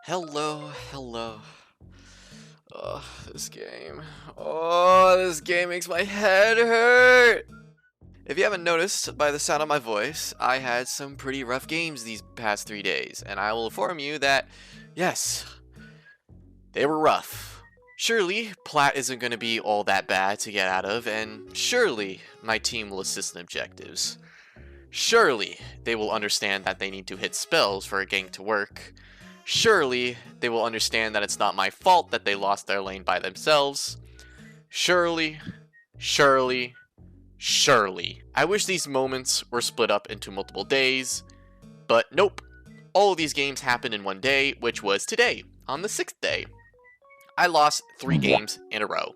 Hello. Oh, this game. Oh, this game makes my head hurt. If you haven't noticed by the sound of my voice, I had some pretty rough games these past 3 days, and I will inform you that, yes, they were rough. Surely, Plat isn't going to be all that bad to get out of, and surely my team will assist in objectives. Surely, they will understand that they need to hit spells for a gank to work. Surely, they will understand that it's not my fault that they lost their lane by themselves. Surely. I wish these moments were split up into multiple days, but nope. All of these games happened in one day, which was today, on the 6th day. I lost 3 games in a row.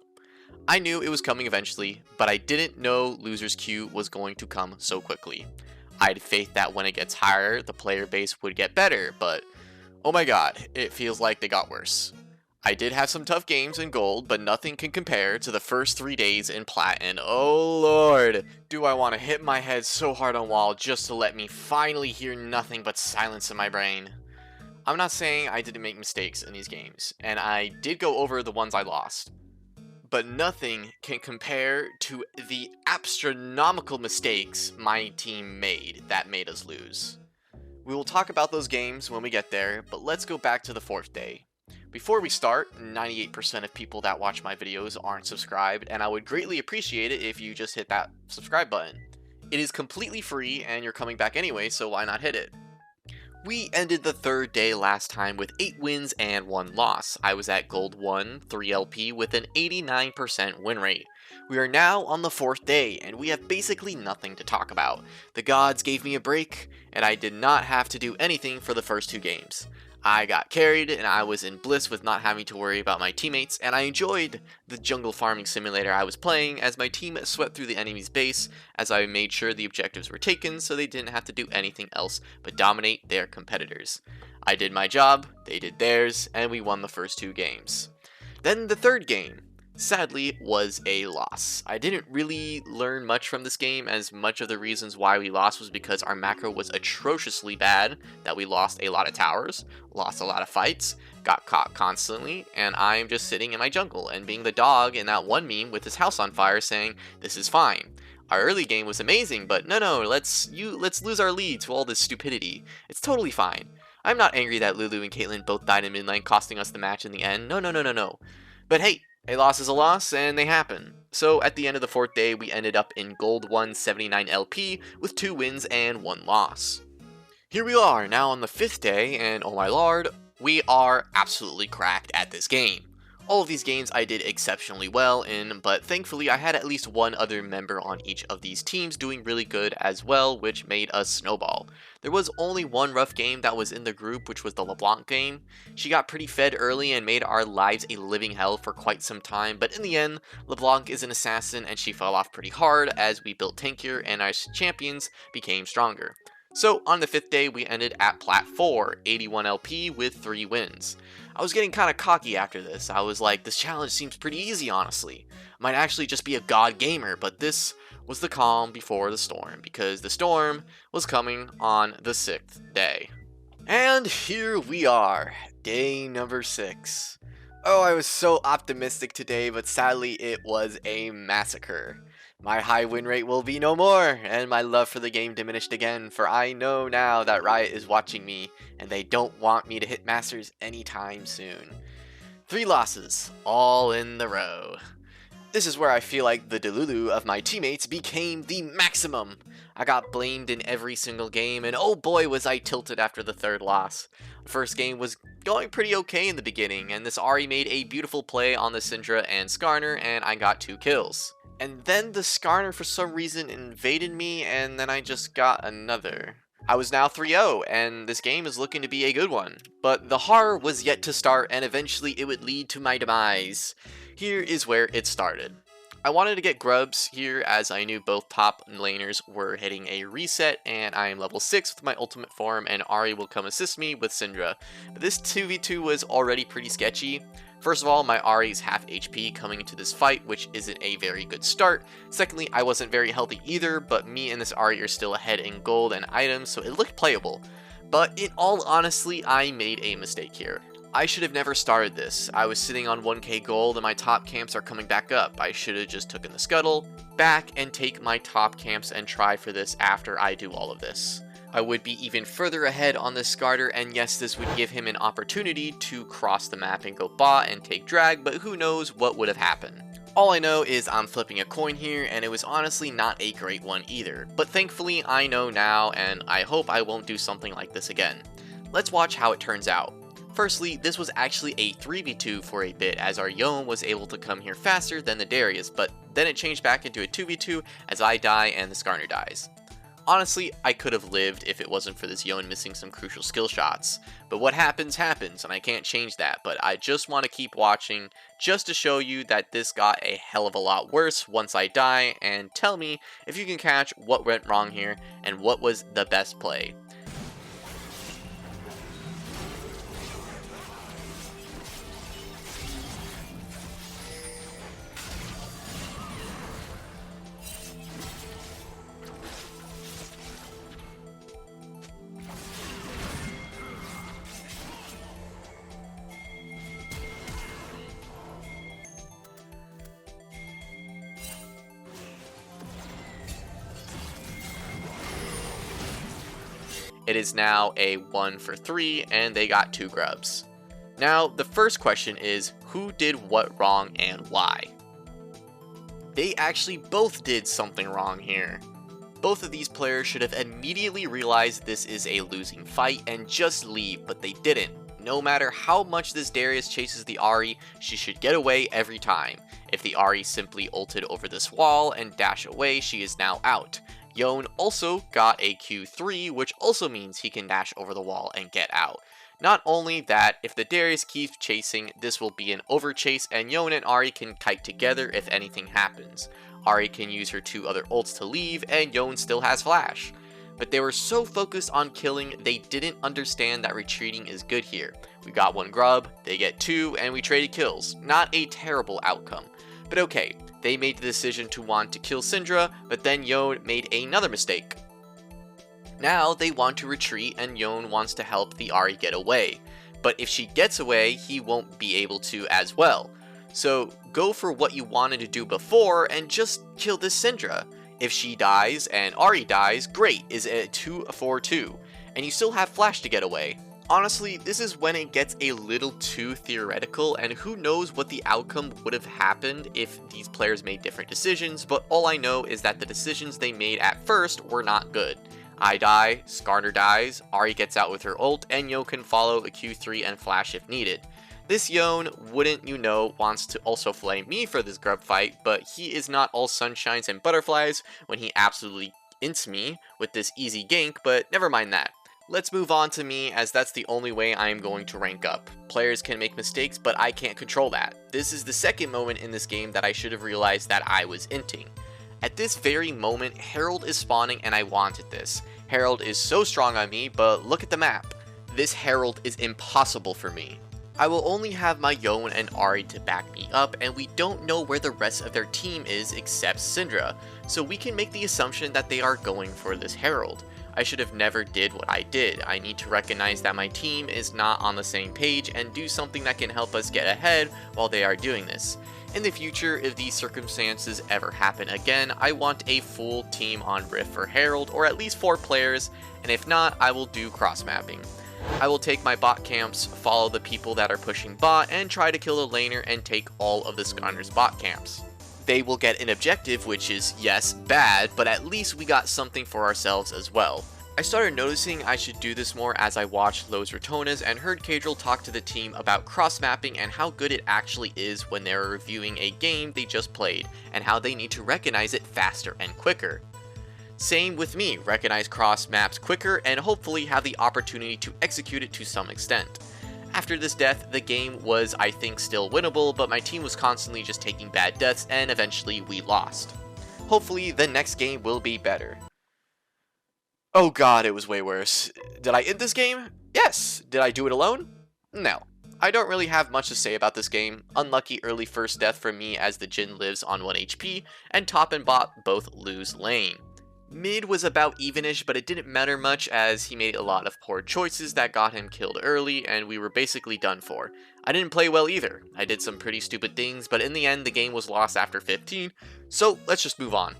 I knew it was coming eventually, but I didn't know loser's queue was going to come so quickly. I had faith that when it gets higher, the player base would get better, but oh my god, it feels like they got worse. I did have some tough games in gold, but nothing can compare to the first 3 days in plat, and oh lord, do I want to hit my head so hard on wall just to let me finally hear nothing but silence in my brain. I'm not saying I didn't make mistakes in these games, and I did go over the ones I lost, but nothing can compare to the astronomical mistakes my team made that made us lose. We will talk about those games when we get there, but let's go back to the 4th day. Before we start, 98% of people that watch my videos aren't subscribed, and I would greatly appreciate it if you just hit that subscribe button. It is completely free, and you're coming back anyway, so why not hit it? We ended the 3rd day last time with 8 wins and 1 loss. I was at Gold 1, 3 LP with an 89% win rate. We are now on the 4th day, and we have basically nothing to talk about. The gods gave me a break, and I did not have to do anything for the first 2 games. I got carried, and I was in bliss with not having to worry about my teammates, and I enjoyed the jungle farming simulator I was playing as my team swept through the enemy's base as I made sure the objectives were taken so they didn't have to do anything else but dominate their competitors. I did my job, they did theirs, and we won the first 2 games. Then the 3rd game, sadly, was a loss. I didn't really learn much from this game, as much of the reasons why we lost was because our macro was atrociously bad, that we lost a lot of towers, lost a lot of fights, got caught constantly, and I'm just sitting in my jungle and being the dog in that one meme with his house on fire saying, "This is fine." Our early game was amazing, but no, let's lose our lead to all this stupidity. It's totally fine. I'm not angry that Lulu and Caitlyn both died in mid lane, costing us the match in the end. No. But hey, a loss is a loss, and they happen. So at the end of the 4th day, we ended up in Gold 1 79 LP with 2 wins and 1 loss. Here we are, now on the 5th day, and oh my lord, we are absolutely cracked at this game. All of these games I did exceptionally well in, but thankfully I had at least one other member on each of these teams doing really good as well, which made us snowball. There was only one rough game that was in the group, which was the LeBlanc game. She got pretty fed early and made our lives a living hell for quite some time, but in the end, LeBlanc is an assassin and she fell off pretty hard as we built tankier and our champions became stronger. So on the 5th day, we ended at Plat 4, 81 LP with 3 wins. I was getting kind of cocky after this. I was like, this challenge seems pretty easy, honestly. Might actually just be a god gamer, but this was the calm before the storm, because the storm was coming on the 6th day. And here we are, day number 6. Oh, I was so optimistic today, but sadly it was a massacre. My high win rate will be no more, and my love for the game diminished again, for I know now that Riot is watching me, and they don't want me to hit Masters anytime soon. 3 losses, all in the row. This is where I feel like the Delulu of my teammates became the maximum. I got blamed in every single game, and oh boy was I tilted after the 3rd loss. The first game was going pretty okay in the beginning, and this Ahri made a beautiful play on the Syndra and Skarner, and I got 2 kills. And then the Skarner for some reason invaded me, and then I just got another. I was now 3-0, and this game is looking to be a good one. But the horror was yet to start, and eventually it would lead to my demise. Here is where it started. I wanted to get grubs here as I knew both top laners were hitting a reset, and I am level 6 with my ultimate form, and Ahri will come assist me with Syndra. But this 2v2 was already pretty sketchy. First of all, my Ahri is half HP coming into this fight, which isn't a very good start. Secondly, I wasn't very healthy either, but me and this Ahri are still ahead in gold and items, so it looked playable. But in all honesty, I made a mistake here. I should have never started this. I was sitting on 1k gold and my top camps are coming back up. I should have just taken the scuttle back and take my top camps and try for this after I do all of this. I would be even further ahead on this Skarter, and yes, this would give him an opportunity to cross the map and go bot and take drag, but who knows what would have happened. All I know is I'm flipping a coin here, and it was honestly not a great one either, but thankfully I know now, and I hope I won't do something like this again. Let's watch how it turns out. Firstly, this was actually a 3v2 for a bit, as our Yone was able to come here faster than the Darius, but then it changed back into a 2v2 as I die and the Skarner dies. Honestly, I could have lived if it wasn't for this Yone missing some crucial skill shots, but what happens happens, and I can't change that, but I just want to keep watching just to show you that this got a hell of a lot worse once I die, and tell me if you can catch what went wrong here and what was the best play. It is now a 1 for 3, and they got 2 grubs. Now, the first question is, who did what wrong and why? They actually both did something wrong here. Both of these players should have immediately realized this is a losing fight and just leave, but they didn't. No matter how much this Darius chases the Ahri, she should get away every time. If the Ahri simply ulted over this wall and dash away, she is now out. Yone also got a Q3, which also means he can dash over the wall and get out. Not only that, if the Darius keeps chasing, this will be an overchase, and Yone and Ahri can kite together if anything happens. Ahri can use her 2 other ults to leave, and Yone still has flash. But they were so focused on killing, they didn't understand that retreating is good here. We got 1 grub, they get 2, and we traded kills. Not a terrible outcome. But okay, they made the decision to want to kill Syndra, but then Yone made another mistake. Now they want to retreat, and Yone wants to help the Ahri get away. But if she gets away, he won't be able to as well. So go for what you wanted to do before and just kill this Syndra. If she dies and Ahri dies, great, is a 2-4-2, and you still have flash to get away. Honestly, this is when it gets a little too theoretical, and who knows what the outcome would have happened if these players made different decisions, but all I know is that the decisions they made at first were not good. I die, Skarner dies, Ahri gets out with her ult, and Yone can follow a Q3 and flash if needed. This Yone, wouldn't you know, wants to also flame me for this grub fight, but he is not all sunshines and butterflies when he absolutely ints me with this easy gank, but never mind that. Let's move on to me, as that's the only way I am going to rank up. Players can make mistakes, but I can't control that. This is the second moment in this game that I should have realized that I was inting. At this very moment, Herald is spawning and I wanted this. Herald is so strong on me, but look at the map. This Herald is impossible for me. I will only have my Yone and Ahri to back me up, and we don't know where the rest of their team is except Syndra, so we can make the assumption that they are going for this Herald. I should have never did what I did. I need to recognize that my team is not on the same page and do something that can help us get ahead while they are doing this. In the future, if these circumstances ever happen again, I want a full team on Rift for Herald, or at least 4 players, and if not, I will do cross-mapping. I will take my bot camps, follow the people that are pushing bot, and try to kill the laner and take all of the Skarner's bot camps. They will get an objective, which is, yes, bad, but at least we got something for ourselves as well. I started noticing I should do this more as I watched Los Ratonas and heard Kadril talk to the team about cross-mapping and how good it actually is when they're reviewing a game they just played, and how they need to recognize it faster and quicker. Same with me, recognize cross maps quicker and hopefully have the opportunity to execute it to some extent. After this death, the game was, I think, still winnable, but my team was constantly just taking bad deaths and eventually we lost. Hopefully the next game will be better. Oh god, it was way worse. Did I end this game? Yes. Did I do it alone? No. I don't really have much to say about this game. Unlucky early first death for me as the Jhin lives on 1 HP, and top and bot both lose lane. Mid was about evenish, but it didn't matter much as he made a lot of poor choices that got him killed early, and we were basically done for. I didn't play well either. I did some pretty stupid things, but in the end the game was lost after 15, so let's just move on.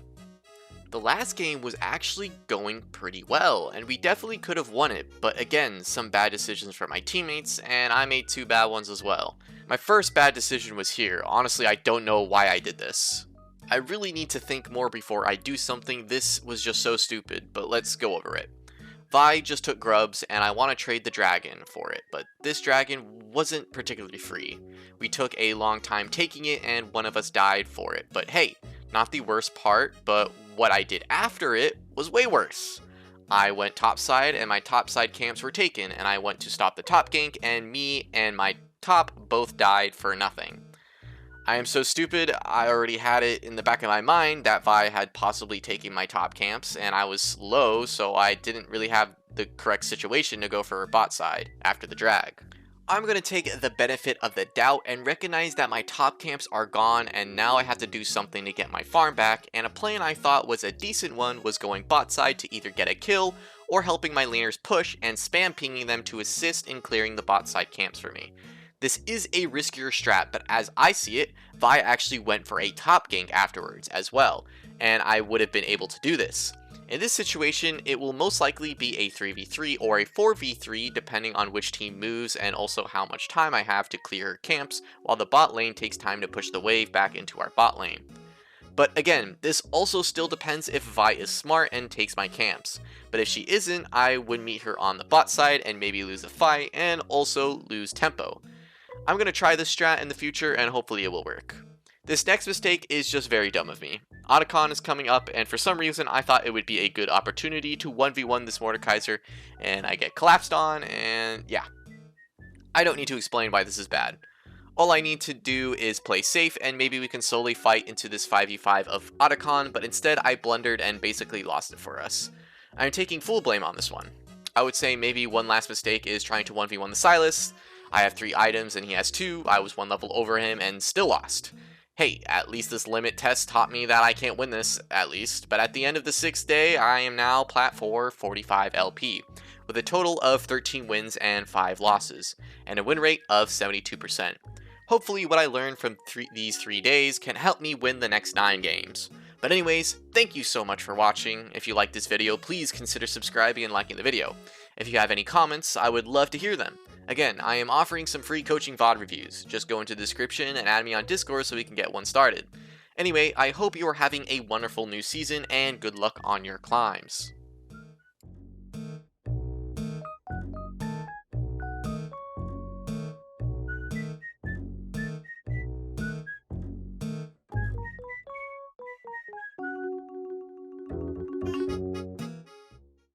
The last game was actually going pretty well, and we definitely could have won it, but again, some bad decisions from my teammates, and I made 2 bad ones as well. My first bad decision was here. Honestly, I don't know why I did this. I really need to think more before I do something. This was just so stupid, but let's go over it. Vi just took grubs, and I want to trade the dragon for it, but this dragon wasn't particularly free. We took a long time taking it, and one of us died for it, but hey, not the worst part, but what I did after it was way worse. I went topside, and my topside camps were taken, and I went to stop the top gank, and me and my top both died for nothing. I am so stupid. I already had it in the back of my mind that Vi had possibly taken my top camps, and I was low, so I didn't really have the correct situation to go for bot side after the drag. I'm going to take the benefit of the doubt and recognize that my top camps are gone, and now I have to do something to get my farm back, and a plan I thought was a decent one was going bot side to either get a kill or helping my laners push and spam pinging them to assist in clearing the bot side camps for me. This is a riskier strat, but as I see it, Vi actually went for a top gank afterwards as well, and I would have been able to do this. In this situation, it will most likely be a 3v3 or a 4v3 depending on which team moves and also how much time I have to clear camps while the bot lane takes time to push the wave back into our bot lane. But again, this also still depends if Vi is smart and takes my camps. But if she isn't, I would meet her on the bot side and maybe lose the fight and also lose tempo. I'm going to try this strat in the future and hopefully it will work. This next mistake is just very dumb of me. Otacon is coming up, and for some reason I thought it would be a good opportunity to 1v1 this Mordekaiser, and I get collapsed on, and yeah. I don't need to explain why this is bad. All I need to do is play safe, and maybe we can slowly fight into this 5v5 of Otacon, but instead I blundered and basically lost it for us. I'm taking full blame on this one. I would say maybe one last mistake is trying to 1v1 the Sylas. I have 3 items and he has 2, I was 1 level over him and still lost. Hey, at least this limit test taught me that I can't win this, at least, but at the end of the 6th day, I am now plat 4 45 LP, with a total of 13 wins and 5 losses, and a win rate of 72%. Hopefully what I learned from these 3 days can help me win the next 9 games. But anyways, thank you so much for watching. If you liked this video, please consider subscribing and liking the video. If you have any comments, I would love to hear them. Again, I am offering some free coaching VOD reviews. Just go into the description and add me on Discord so we can get one started. Anyway, I hope you are having a wonderful new season and good luck on your climbs.